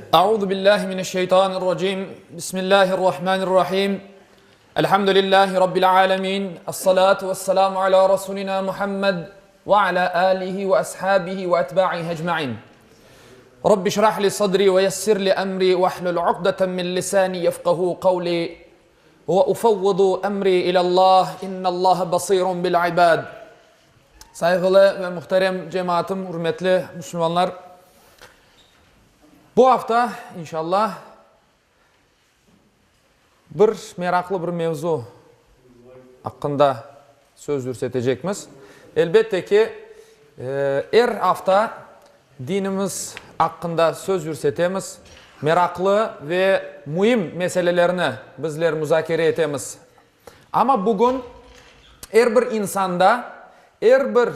أعوذ بالله من الشيطان الرجيم بسم الله الرحمن الرحيم الحمد لله رب العالمين الصلاة والسلام على رسولنا محمد وعلى آله وأصحابه وأتباعه أجمعين رب اشرح لي صدري ويسر لي أمري واحلل عقدة من لساني يفقه قولي وأفوض أمري إلى الله إن الله بصير بالعباد. Saygılı ve muhterem cemaatim, hürmetli Müslümanlar, bu hafta inşallah bir meraklı bir mevzu hakkında söz yürütecekmiz. Elbette ki her hafta dinimiz hakkında söz yürütemiz. Meraklı ve mühim meselelerini bizler müzakere etemiz. Ama bugün her bir insanda, her bir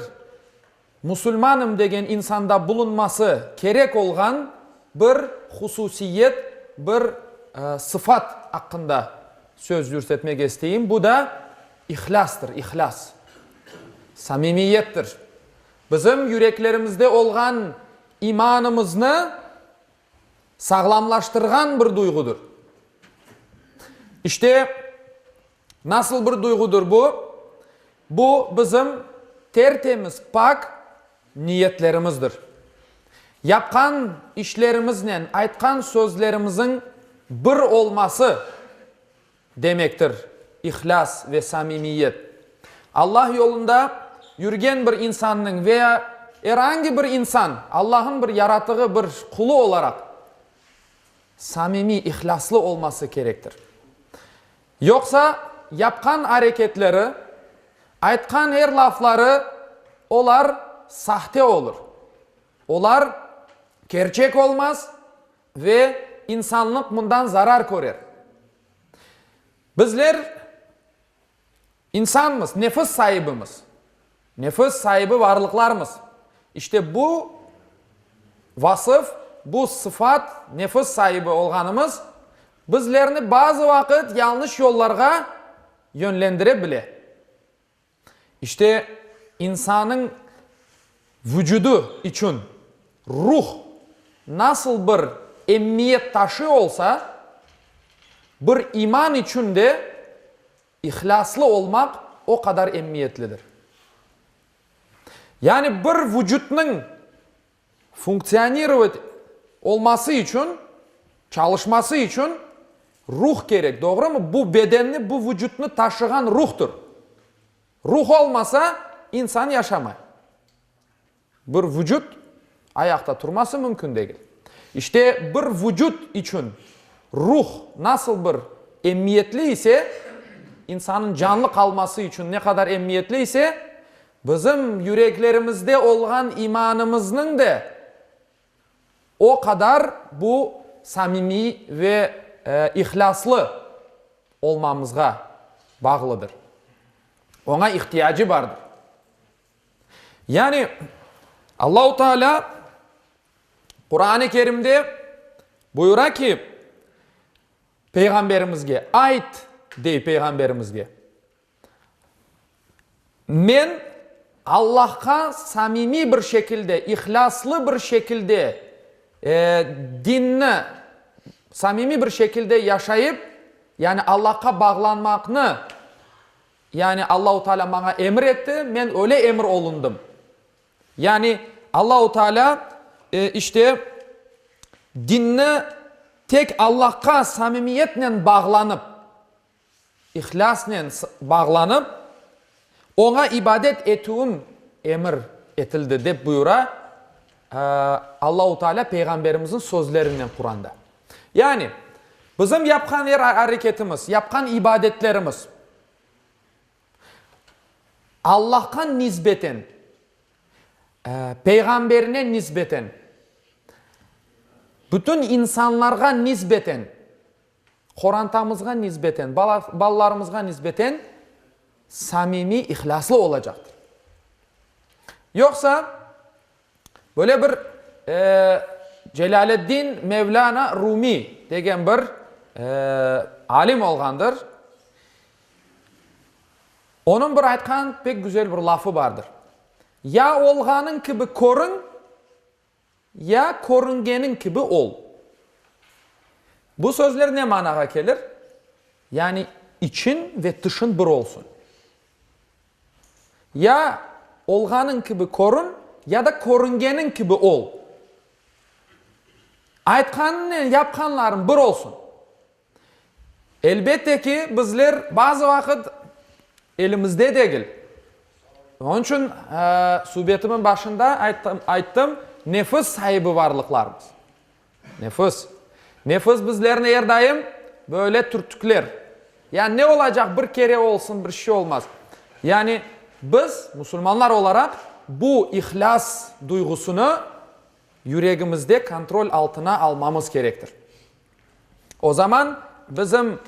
Müslümanım degen insanda bulunması gerek olan bir hususiyet, bir sıfat hakkında söz yürütmek isteyeyim. Bu da ihlastır, ihlas. Samimiyettir. Bizim yüreklerimizde olan imanımızı sağlamlaştırgan bir duygudur. İşte nasıl bir duygudur bu? Bu bizim tertemiz, pak niyetlerimizdir. Yapkan işlerimizle, aytkan sözlerimizin bir olması demektir. İhlas ve samimiyet. Allah yolunda yürüyen bir insanın veya herhangi bir insan, Allah'ın bir yaratığı, bir kulu olarak samimi, ihlaslı olması gerektir. Yoksa yapkan hareketleri, aytkan her lafları, olar sahte olur. Olar gerçek olmaz ve insanlık bundan zarar görür. Bizler insanmız, nefis sahibimiz. Nefis sahibi varlıklarımız. İşte bu vasıf, bu sıfat, nefis sahibi olganımız bizlerini bazı vakit yanlış yollarga yönlendirebilir. İşte insanın vücudu için ruh nasıl bir emniyet taşı olsa, bir iman için de ihlaslı olmak o kadar emniyetlidir. Yani bir vücudun fonksiyonir olması için, çalışması için ruh gerek, doğru mu? Bu bedenini, bu vücudunu taşıyan ruhtur. Ruh olmasa insan yaşamay. Bir vücut ayakta durması mümkün değil. İşte bir vücut için ruh nasıl bir emniyetli ise, insanın canlı kalması için ne kadar emniyetli ise, bizim yüreklerimizde olan imanımızın da o kadar bu samimi ve ihlaslı olmamızga bağlıdır. Ona ihtiyacı vardır. Yani Allah-u Teala Kur'an-ı Kerim'de buyurar ki peygamberimizge, ait dey peygamberimizge, men Allah'a samimi bir şekilde, ihlaslı bir şekilde dinni samimi bir şekilde yaşayıp, yani Allah'a bağlanmakını, yani Allah-u Teala bana emir etti, men öyle emir olundum. Yani Allah-u Teala işte dinni tek Allah'a samimiyetle bağlanıp, ihlasla bağlanıp, ona ibadet ettiğim emir etildi de buyura Allah-u Teala peygamberimizin sözlerinden Kur'an'da. Yani bizim yapkan her hareketimiz, yapkan ibadetlerimiz Allah'a nispeten, peygamberine nispeten, bütün insanlarga nispeten, Kur'an'tamızga nispeten, ballarımızga nispeten samimi, ihlaslı olacaktır. Yoksa böyle bir Celaleddin Mevlana Rumi degen bir alim olgandır. Onun bir aytkan pek güzel bir lafı vardır. Ya olganın gibi korun, ya korungenin gibi ol. Bu sözler ne manaya gelir? Yani için ve dışın bir olsun. Ya olganın gibi korun ya da korungenin gibi ol. Aytkanını yapkanların bir olsun. Elbette ki bizler bazı vakit elimizde değil. Onun için suhbetimin başında ayttım nefis sahibi varlıklarımız. Nefis. Nefis bizlerin her daim böyle türtükler. Yani ne olacak bir kere olsun bir şey olmaz. Yani biz Müslümanlar olarak bu ihlas duygusunu yüreğimizde kontrol altına almamız gerektir. O zaman bizim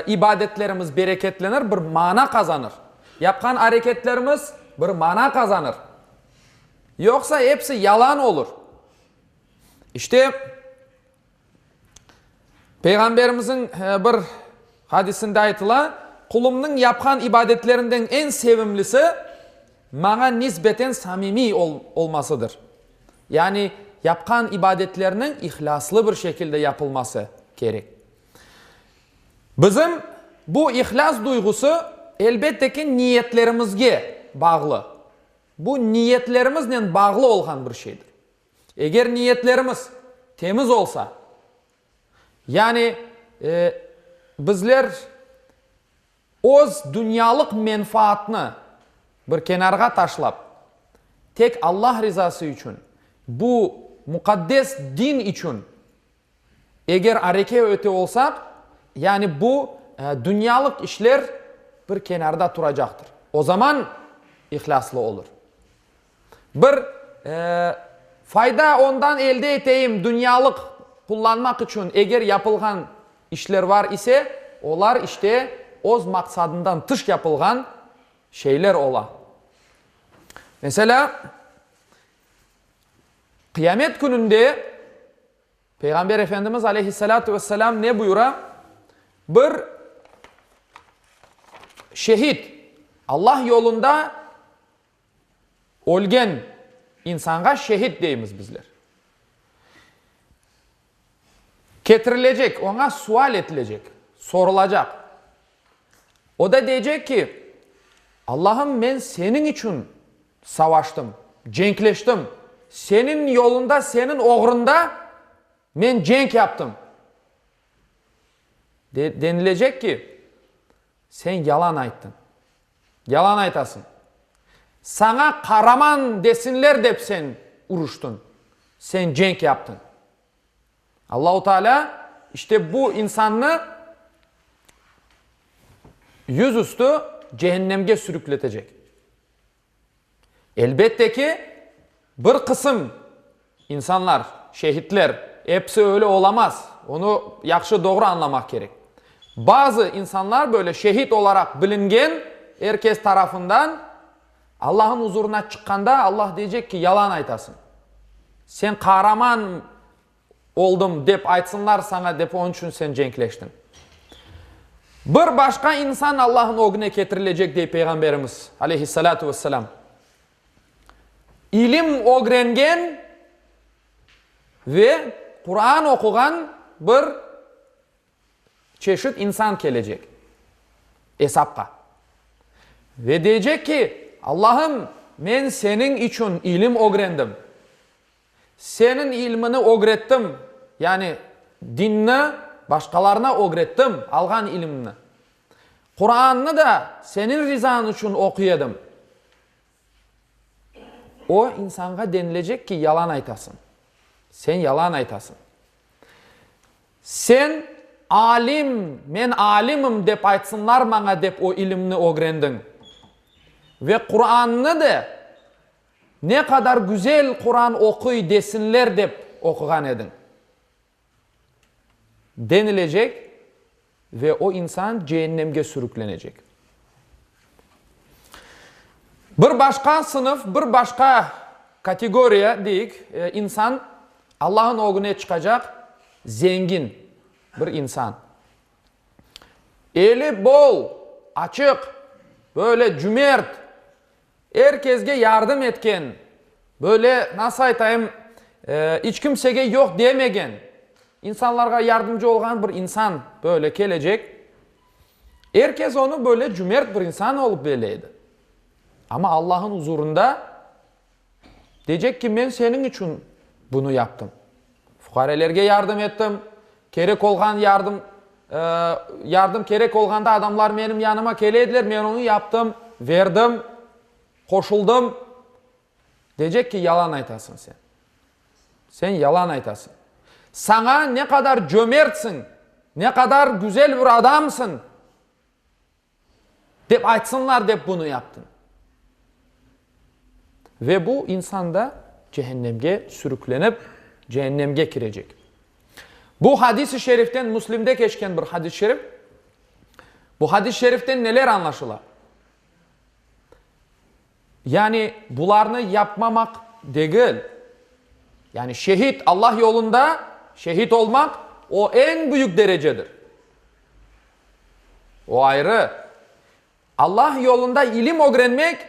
ibadetlerimiz bereketlenir, bir mana kazanır. Yapkan hareketlerimiz bir mana kazanır. Yoksa hepsi yalan olur. İşte Peygamberimizin bir hadisinde aytıla, kulumның yapkan ibadetlerinden en sevimlisi bana nispeten samimi olmasıdır. Yani yapkan ibadetlerinin ihlaslı bir şekilde yapılması gerek. Bizim bu ihlas duygusu elbette ki niyetlerimizge bağlı. Bu niyetlerimizle bağlı olan bir şeydir. Eğer niyetlerimiz temiz olsa, yani bizler öz dünyalık menfaatını bir kenarga taşlap, tek Allah rızası için, bu mukaddes din için eğer hareket öte olsak, yani bu dünyalık işler bir kenarda duracaktır. O zaman ihlaslı olur. Bir fayda ondan elde eteyim dünyalık kullanmak için eğer yapılgan işler var ise, onlar işte öz maksadından dış yapılgan şeyler ola. Mesela kıyamet gününde Peygamber Efendimiz Aleyhisselatü Vesselam ne buyura? Bir şehit Allah yolunda ölgen insanga şehit deyimiz bizler. Getirilecek, ona sual edilecek, sorulacak. O da diyecek ki, Allah'ım ben senin için savaştım, cenkleştim. Senin yolunda, senin uğrunda ben cenk yaptım. Denilecek ki, sen yalan ayttın. Yalan aytasın. Sana kahraman desinler de sen uruştun. Sen cenk yaptın. Allahu Teala işte bu insanı yüzüstü cehennemge sürükletecek. Elbette ki bir kısım insanlar, şehitler, hepsi öyle olamaz. Onu yakşı doğru anlamak gerek. Bazı insanlar böyle şehit olarak bilingen herkes tarafından Allah'ın huzuruna çıkkanda Allah diyecek ki yalan aytasın. Sen kahraman oldum dep aytsınlar sana dep onun için sen cenkleştin. Bir başka insan Allah'ın o güne getirilecek diye Peygamberimiz Aleyhissalatu vesselam. İlim öğrengen ve Kur'an okugan bir çeşit insan gelecek. Hesapka. Ve diyecek ki Allah'ım ben senin için ilim öğrendim. Senin ilmini öğrettim. Yani dinni başkalarına öğrettim. Algan ilimini. Kur'an'ını da senin rızan için okuyadım. O insana denilecek ki yalan aytasın. Sen yalan aytasın. Sen alim, men alimim dep aytsınlar bana dep o ilimni öğrendin. Ve Kur'an'ını da ne kadar güzel Kur'an okuy desinler dep okugan edin. Denilecek ve o insan cehennemge sürüklenecek. Bir başka sınıf, bir başka kategoriya deyik, insan Allah'ın o güne çıkacak zengin bir insan. Eli bol, açık, böyle cömert, herkesge yardım etken, böyle nasıl aytayım, hiç kimsege yok demegen insanlarga yardımcı olgan bir insan böyle gelecek. Herkes onu böyle cömert bir insan olup beleydi. Ama Allah'ın huzurunda diyecek ki ben senin için bunu yaptım. Fukarelerge yardım ettim. Gerek olgan yardım gerek olganda adamlar benim yanıma kelediler. Ben onu yaptım, verdim, koşuldum. Diyecek ki yalan aytasın sen. Sen yalan aytasın. Sana ne kadar cömertsin, ne kadar güzel bir adamsın deyip aytsınlar deyip bunu yaptın. Ve bu insan da cehennemge sürüklenip cehennemge girecek. Bu hadis-i şeriften, Müslim'de geçken bir hadis-i şerif. Bu hadis-i şeriften neler anlaşılar? Yani bularını yapmamak değil. Yani şehit, Allah yolunda şehit olmak o en büyük derecedir. O ayrı. Allah yolunda ilim öğrenmek,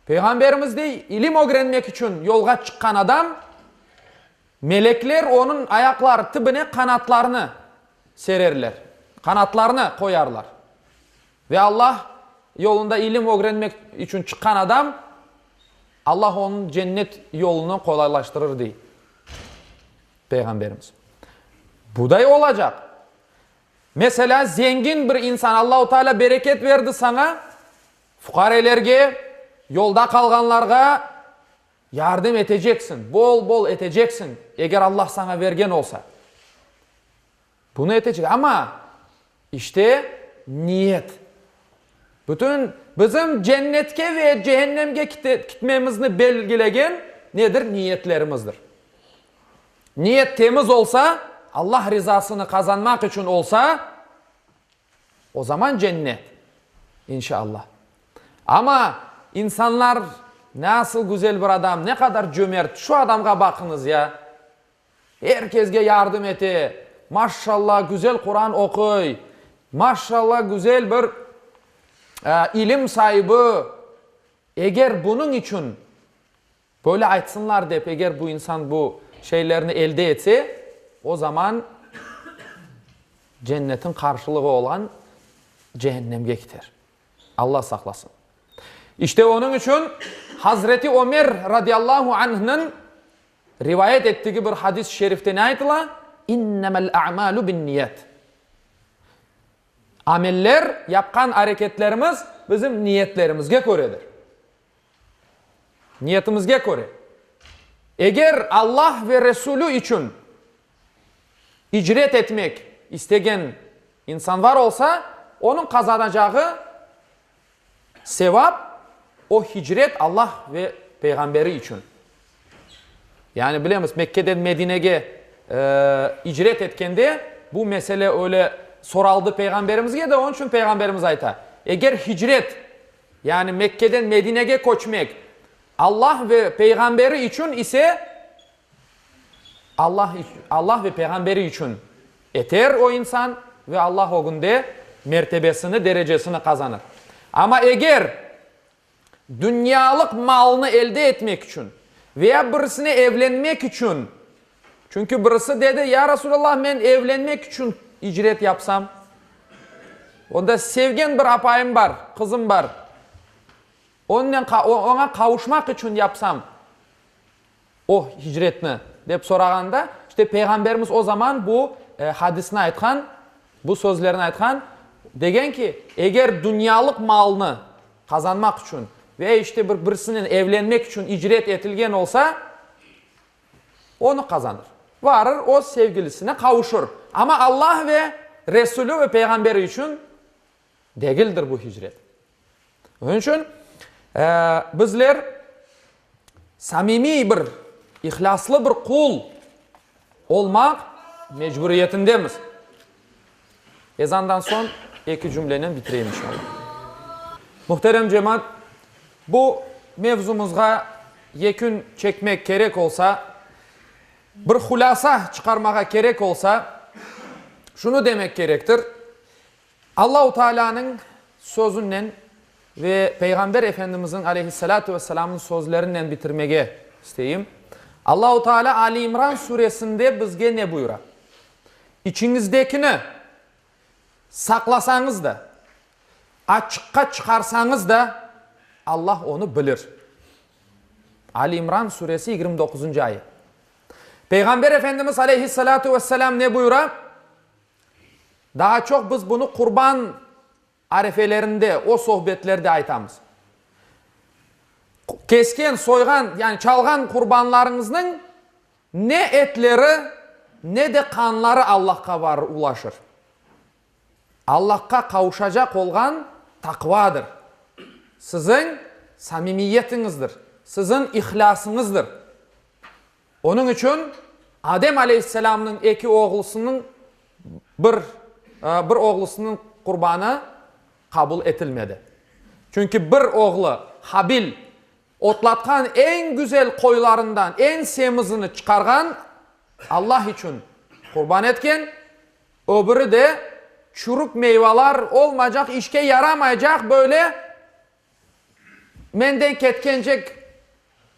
Peygamberimiz de ilim öğrenmek için yolga çıkan adam, melekler onun ayaklar tibine kanatlarını sererler. Kanatlarını koyarlar. Ve Allah yolunda ilim öğrenmek için çıkan adam, Allah onun cennet yolunu kolaylaştırır diye. Peygamberimiz. Bu da olacak. Mesela zengin bir insan, Allah-u Teala bereket verdi sana, fukarelerge, yolda kalganlarga yardım edeceksin. Bol bol edeceksin. Eğer Allah sana vergen olsa. Bunu edecek. Ama işte niyet. Bütün bizim cennetke ve cehennemge gitmemizni belgilegen nedir? Niyetlerimizdir. Niyet temiz olsa, Allah rızasını kazanmak için olsa, o zaman cennet. İnşallah. Ama insanlar nasıl güzel bir adam, ne kadar cömert. Şu adamga bakınız ya. Herkesge yardım eti. Maşallah güzel Kur'an okuy. Maşallah güzel bir ilim sahibi. Eğer bunun için böyle aytsınlar deyip, eğer bu insan bu şeylerini elde etse, o zaman cennetin karşılığı olan cehennemge gider. Allah saklasın. İşte onun için Hazreti Ömer radıyallahu anh'ın rivayet ettiği bir hadis-i şerifte ne aytıla? İnnemel a'malu bin niyet. Ameller, yapkan hareketlerimiz bizim niyetlerimizge göredir. Niyetimizge göre. Eğer Allah ve Resulü için icret etmek istegen insan var olsa, onun kazanacağı sevap o hicret Allah ve Peygamberi için. Yani biliyorsunuz Mekke'den Medine'ye icret etkende bu mesele öyle soraldı Peygamberimizge de, onun için Peygamberimiz ayta. Eğer hicret, yani Mekke'den Medine'ye koçmak Allah ve Peygamberi için ise, Allah ve Peygamberi için eter o insan ve Allah o günde mertebesini, derecesini kazanır. Ama eğer dünyalık malını elde etmek için veya birisine evlenmek için, çünkü birisi dedi ya Resulallah ben evlenmek için icret yapsam, onda sevgen bir apayım var, kızım var, ona kavuşmak için yapsam o hicretini deyip sorağanda, işte Peygamberimiz o zaman bu hadisini aytkan, bu sözlerini aytkan, degen ki eğer dünyalık malını kazanmak için ve işte birisinin evlenmek için icret etilgen olsa, onu kazanır. Varır, o sevgilisine kavuşur. Ama Allah ve Resulü ve Peygamberi için değildir bu hicret. Onun için bizler samimi bir, ihlaslı bir kul olmak mecburiyetindemiz. Ezandan son iki cümlenin bitireyim inşallah. Muhterem cemaat, bu mevzumuzga yekün çekmek gerek olsa, bir hulasa çıkarmaya gerek olsa, şunu demek gerektir. Allah-u Teala'nın sözünden ve Peygamber Efendimizin aleyhissalatu vesselamın sözlerinden bitirmeye isteyeyim. Allah-u Teala Ali İmran suresinde bizge ne buyurar? içinizdekini saklasanız da, açıkka çıkarsanız da Allah onu bilir. Ali İmran suresi 29. ayet. Peygamber Efendimiz aleyhissalatu vesselam ne buyuruyor? Daha çok biz bunu kurban arefelerinde, o sohbetlerde aytamız. Kesken, soygan, yani çalgan kurbanlarınızın ne etleri ne de kanları Allah'a var ulaşır. Allah'a kavuşacak olan takvadır. Sizin samimiyetinizdir. Sizin ihlasınızdır. Onun için Adem Aleyhisselam'ın iki oğlusunun bir oğlusunun kurbanı kabul edilmedi. Çünkü bir oğlu Habil otlatkan en güzel koylarından en semizini çıkargan Allah için kurban etken, öbürü de çürük meyveler olmayacak, işe yaramayacak böyle menden ketkenecek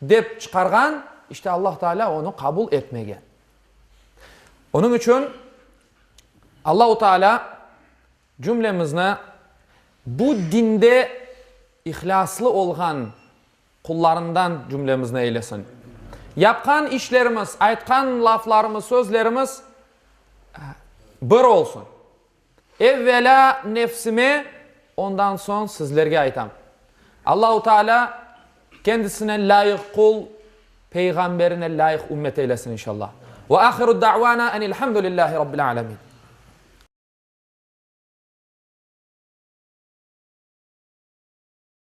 dep çıkargan, işte Allah Teala onu kabul etmegen. Onun için Allah-u Teala cümlemizne bu dinde ihlaslı olgan kullarından cümlemizne eylesin. Yapkan işlerimiz, aytkan laflarımız, sözlerimiz bir olsun. Evvela nefsime, ondan son sizlerge aytam. Allah-u Teala kendisine layık kul, peygamberine layık ümmet eylesin inşallah. Ve ahiru da'vana enilhamdülillahi rabbil alemin.